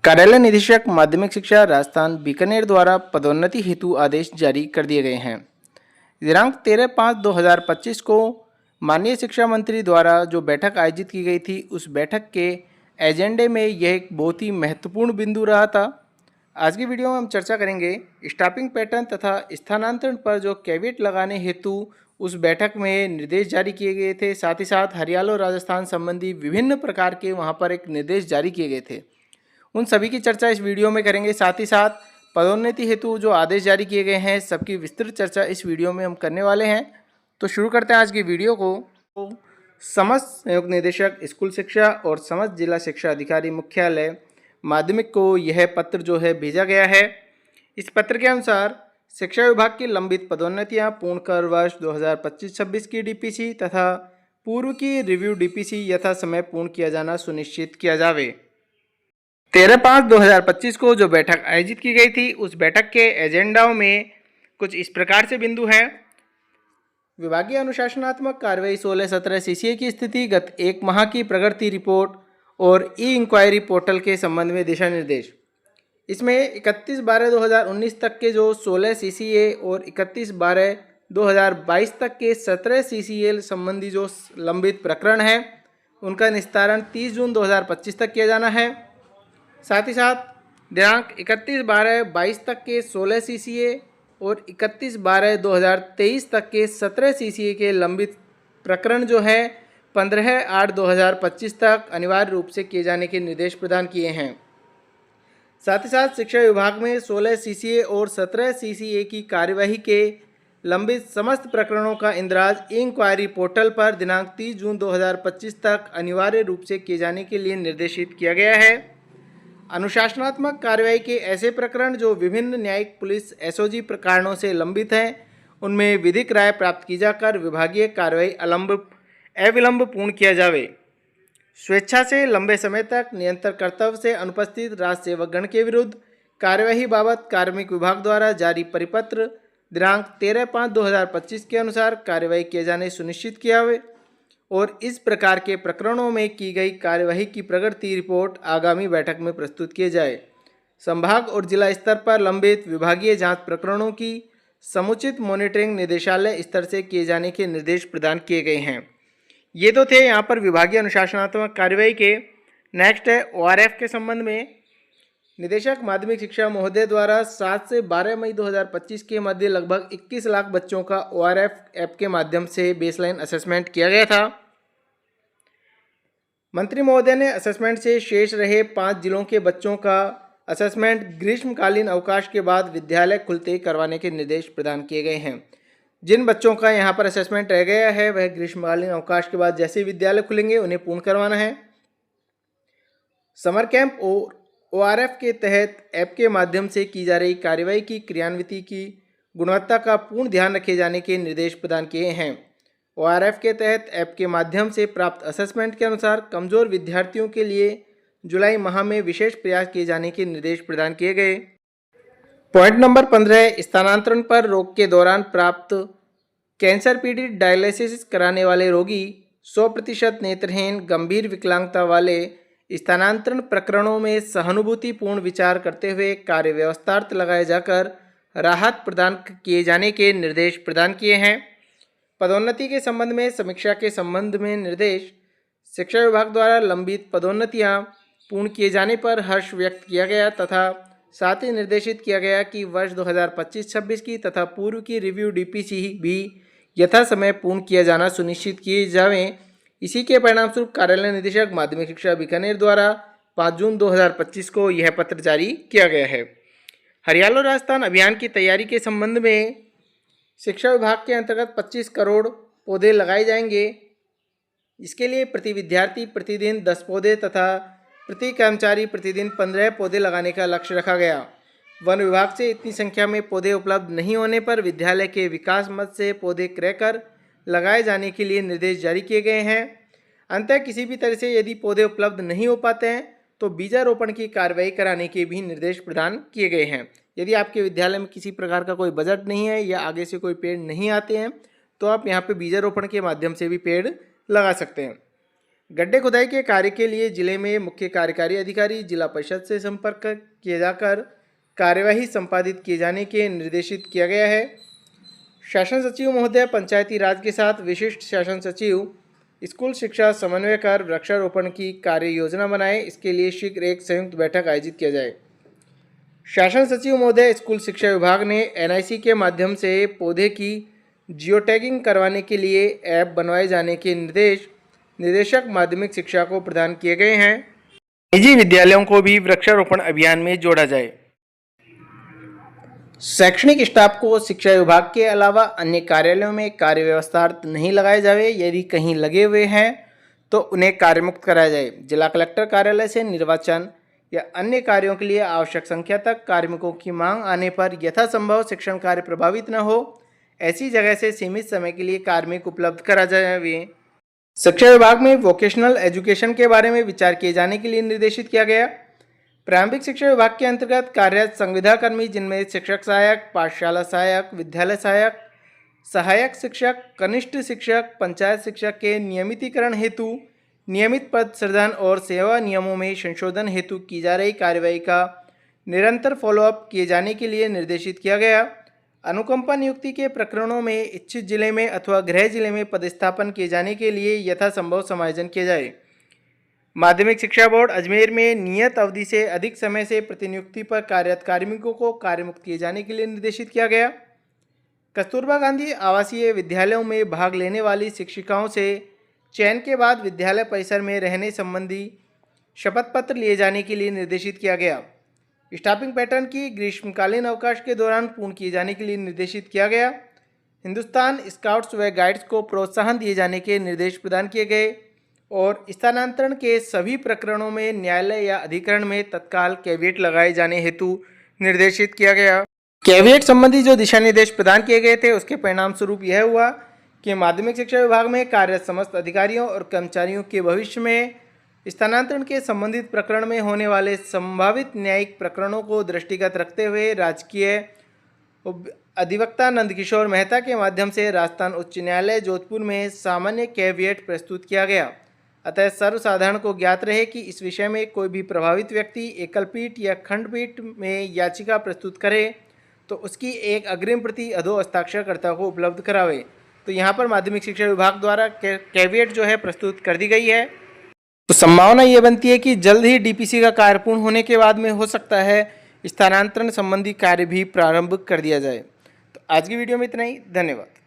कार्यालय निदेशक माध्यमिक शिक्षा राजस्थान बीकानेर द्वारा पदोन्नति हेतु आदेश जारी कर दिए गए हैं। दिनांक 13/5/2025 को माननीय शिक्षा मंत्री द्वारा जो बैठक आयोजित की गई थी, उस बैठक के एजेंडे में यह एक बहुत ही महत्वपूर्ण बिंदु रहा था। आज की वीडियो में हम चर्चा करेंगे स्टाफिंग पैटर्न तथा स्थानांतरण पर जो कैविएट लगाने हेतु उस बैठक में निर्देश जारी किए गए थे। साथ ही साथ हरियाणा और राजस्थान संबंधी विभिन्न प्रकार के वहाँ पर एक निर्देश जारी किए गए थे, उन सभी की चर्चा इस वीडियो में करेंगे। साथ ही साथ पदोन्नति हेतु जो आदेश जारी किए गए हैं, सबकी विस्तृत चर्चा इस वीडियो में हम करने वाले हैं। तो शुरू करते हैं आज की वीडियो को। समस्त संयुक्त निदेशक स्कूल शिक्षा और समस्त जिला शिक्षा अधिकारी मुख्यालय माध्यमिक को यह पत्र जो है भेजा गया है। इस पत्र के अनुसार शिक्षा विभाग की लंबित पदोन्नतियां पूर्ण कर वर्ष 2025-26 की डीपीसी तथा पूर्व की रिव्यू डीपीसी यथा समय पूर्ण किया जाना सुनिश्चित किया जावे। 13/5/2025 को जो बैठक आयोजित की गई थी, उस बैठक के एजेंडाओं में कुछ इस प्रकार से बिंदु हैं। विभागीय अनुशासनात्मक कार्रवाई 16-17 सीसीए की स्थिति, गत एक माह की प्रगति रिपोर्ट और ई इंक्वायरी पोर्टल के संबंध में दिशा निर्देश। इसमें 31/12/2019 तक के जो 16 सीसीए और 31/12/2022 तक के 17 सीसीए संबंधी जो लंबित प्रकरण हैं, उनका निस्तारण 30 जून 2025 तक किया जाना है। साथ ही साथ दिनांक 31/12/22 तक के 16 सीसीए और 31/12/2023 तक के 17 सीसीए के लंबित प्रकरण जो है 15/8/2025 तक अनिवार्य रूप से किए जाने के निर्देश प्रदान किए हैं। साथ ही साथ शिक्षा विभाग में 16 सीसीए और 17 सीसीए की कार्यवाही के लंबित समस्त प्रकरणों का इंदराज ई इंक्वायरी पोर्टल पर दिनांक 30 जून 2025 तक अनिवार्य रूप से किए जाने के लिए निर्देशित किया गया है। अनुशासनात्मक कार्यवाही के ऐसे प्रकरण जो विभिन्न न्यायिक, पुलिस, एसओजी कारणों से लंबित हैं, उनमें विधिक राय प्राप्त की जाकर विभागीय कार्यवाही अविलंब पूर्ण किया जावे। स्वेच्छा से लंबे समय तक निरंतर कर्तव्य से अनुपस्थित राज सेवकगण के विरुद्ध कार्यवाही बाबत कार्मिक विभाग द्वारा जारी परिपत्र दिनांक 13/5/2025 के अनुसार कार्यवाही किए जाने सुनिश्चित किया जावे और इस प्रकार के प्रकरणों में की गई कार्यवाही की प्रगति रिपोर्ट आगामी बैठक में प्रस्तुत किए जाए। संभाग और जिला स्तर पर लंबित विभागीय जांच प्रकरणों की समुचित मॉनिटरिंग निदेशालय स्तर से किए जाने के निर्देश प्रदान किए गए हैं। ये तो थे यहाँ पर विभागीय अनुशासनात्मक कार्यवाही के। नेक्स्ट है ओआरएफ के संबंध में। निदेशक माध्यमिक शिक्षा महोदय द्वारा 7 से 12 मई 2025 के मध्य लगभग 21 लाख बच्चों का ओआरएफ ऐप के माध्यम से बेसलाइन असेसमेंट किया गया था। मंत्री महोदय ने असेसमेंट से शेष रहे 5 जिलों के बच्चों का असेसमेंट ग्रीष्मकालीन अवकाश के बाद विद्यालय खुलते ही करवाने के निर्देश प्रदान किए गए हैं। जिन बच्चों का यहाँ पर असेसमेंट रह गया है, वह ग्रीष्मकालीन अवकाश के बाद जैसे ही विद्यालय खुलेंगे उन्हें पूर्ण करवाना है। समर कैंप और ओआरएफ के तहत ऐप के माध्यम से की जा रही कार्यवाही की क्रियान्विति की गुणवत्ता का पूर्ण ध्यान रखे जाने के निर्देश प्रदान किए हैं। ओआरएफ के तहत ऐप के माध्यम से प्राप्त असेसमेंट के अनुसार कमजोर विद्यार्थियों के लिए जुलाई माह में विशेष प्रयास किए जाने के निर्देश प्रदान किए गए। पॉइंट नंबर 15, स्थानांतरण पर रोग के दौरान प्राप्त कैंसर पीड़ित डायलिसिस कराने वाले रोगी 100% नेत्रहीन गंभीर विकलांगता वाले स्थानांतरण प्रकरणों में सहानुभूतिपूर्ण विचार करते हुए कार्य व्यवस्थार्थ लगाए जाकर राहत प्रदान किए जाने के निर्देश प्रदान किए हैं। पदोन्नति के संबंध में समीक्षा के संबंध में निर्देश। शिक्षा विभाग द्वारा लंबित पदोन्नतियां पूर्ण किए जाने पर हर्ष व्यक्त किया गया तथा साथ ही निर्देशित किया गया कि वर्ष 2025-26 की तथा पूर्व की रिव्यू डीपीसी भी यथा समय पूर्ण किया जाना सुनिश्चित किए जावें। इसी के परिणामस्वरूप कार्यालय निदेशक माध्यमिक शिक्षा बीकानेर द्वारा 5 जून 2025 को यह पत्र जारी किया गया है। हरियाणा राजस्थान अभियान की तैयारी के संबंध में शिक्षा विभाग के अंतर्गत 25 करोड़ पौधे लगाए जाएंगे। इसके लिए प्रति विद्यार्थी प्रतिदिन 10 पौधे तथा प्रति कर्मचारी प्रतिदिन 15 पौधे लगाने का लक्ष्य रखा गया। वन विभाग से इतनी संख्या में पौधे उपलब्ध नहीं होने पर विद्यालय के विकास मद से पौधे क्रय कर लगाए जाने के लिए निर्देश जारी किए गए हैं। अंततः किसी भी तरह से यदि पौधे उपलब्ध नहीं हो पाते हैं तो बीजारोपण की कार्रवाई कराने के भी निर्देश प्रदान किए गए हैं। यदि आपके विद्यालय में किसी प्रकार का कोई बजट नहीं है या आगे से कोई पेड़ नहीं आते हैं तो आप यहाँ पे बीजारोपण के माध्यम से भी पेड़ लगा सकते हैं। गड्ढे खुदाई के कार्य के लिए जिले में मुख्य कार्यकारी अधिकारी जिला परिषद से संपर्क किया जाकर कार्यवाही संपादित किए जाने के निर्देशित किया गया है। शासन सचिव महोदय पंचायती राज के साथ विशिष्ट शासन सचिव स्कूल शिक्षा समन्वय कर वृक्षारोपण की कार्य योजना बनाए। इसके लिए शीघ्र एक संयुक्त बैठक आयोजित किया जाए। शासन सचिव महोदय स्कूल शिक्षा विभाग ने NIC के माध्यम से पौधे की जियो टैगिंग करवाने के लिए ऐप बनवाए जाने के निदेशक माध्यमिक शिक्षा को प्रदान किए गए हैं। निजी विद्यालयों को भी वृक्षारोपण अभियान में जोड़ा जाए। शैक्षणिक स्टाफ को शिक्षा विभाग के अलावा अन्य कार्यालयों में कार्य व्यवस्थार्थ नहीं लगाए जाए। यदि कहीं लगे हुए हैं तो उन्हें कार्यमुक्त कराया जाए। जिला कलेक्टर कार्यालय से निर्वाचन या अन्य कार्यों के लिए आवश्यक संख्या तक कार्मिकों की मांग आने पर यथासंभव शिक्षण कार्य प्रभावित न हो, ऐसी जगह से सीमित समय के लिए कार्मिक उपलब्ध करा जाए। शिक्षा विभाग में वोकेशनल एजुकेशन के बारे में विचार किए जाने के लिए निर्देशित किया गया। प्रारंभिक शिक्षा विभाग के अंतर्गत कार्यरत संविदा कर्मी, जिनमें शिक्षक सहायक, पाठशाला सहायक, विद्यालय सहायक, सहायक शिक्षक, कनिष्ठ शिक्षक, पंचायत शिक्षक के नियमितीकरण हेतु नियमित पद सृजन और सेवा नियमों में संशोधन हेतु की जा रही कार्यवाही का निरंतर फॉलोअप किए जाने के लिए निर्देशित किया गया। अनुकंपा नियुक्ति के प्रकरणों में इच्छित जिले में अथवा गृह जिले में पदस्थापन किए जाने के लिए यथासंभव समायोजन किया जाए। माध्यमिक शिक्षा बोर्ड अजमेर में नियत अवधि से अधिक समय से प्रतिनियुक्ति पर कार्यरत कार्मिकों को कार्यमुक्त किए जाने के लिए निर्देशित किया गया। कस्तूरबा गांधी आवासीय विद्यालयों में भाग लेने वाली शिक्षिकाओं से चयन के बाद विद्यालय परिसर में रहने संबंधी शपथ पत्र लिए जाने के लिए निर्देशित किया गया। स्टाफिंग पैटर्न की ग्रीष्मकालीन अवकाश के दौरान पूर्ण किए जाने के लिए निर्देशित किया गया। हिंदुस्तान स्काउट्स व गाइड्स को प्रोत्साहन दिए जाने के निर्देश प्रदान किए गए और स्थानांतरण के सभी प्रकरणों में न्यायालय या अधिकरण में तत्काल कैविएट लगाए जाने हेतु निर्देशित किया गया। कैविएट संबंधी जो दिशा निर्देश प्रदान किए गए थे, उसके परिणाम स्वरूप यह हुआ कि माध्यमिक शिक्षा विभाग में कार्यरत समस्त अधिकारियों और कर्मचारियों के भविष्य में स्थानांतरण के संबंधित प्रकरण में होने वाले संभावित न्यायिक प्रकरणों को दृष्टिगत रखते हुए राजकीय अधिवक्ता नंदकिशोर मेहता के माध्यम से राजस्थान उच्च न्यायालय जोधपुर में सामान्य कैविएट प्रस्तुत किया गया। अतः सर्वसाधारण को ज्ञात रहे कि इस विषय में कोई भी प्रभावित व्यक्ति एकलपीठ या खंडपीठ में याचिका प्रस्तुत करे तो उसकी एक अग्रिम प्रति अधो हस्ताक्षरकर्ता को उपलब्ध करावे। तो यहाँ पर माध्यमिक शिक्षा विभाग द्वारा कैविएट जो है प्रस्तुत कर दी गई है। तो संभावना ये बनती है कि जल्द ही DPC का कार्य पूर्ण होने के बाद में हो सकता है स्थानांतरण संबंधी कार्य भी प्रारंभ कर दिया जाए। तो आज की वीडियो में इतना ही। धन्यवाद।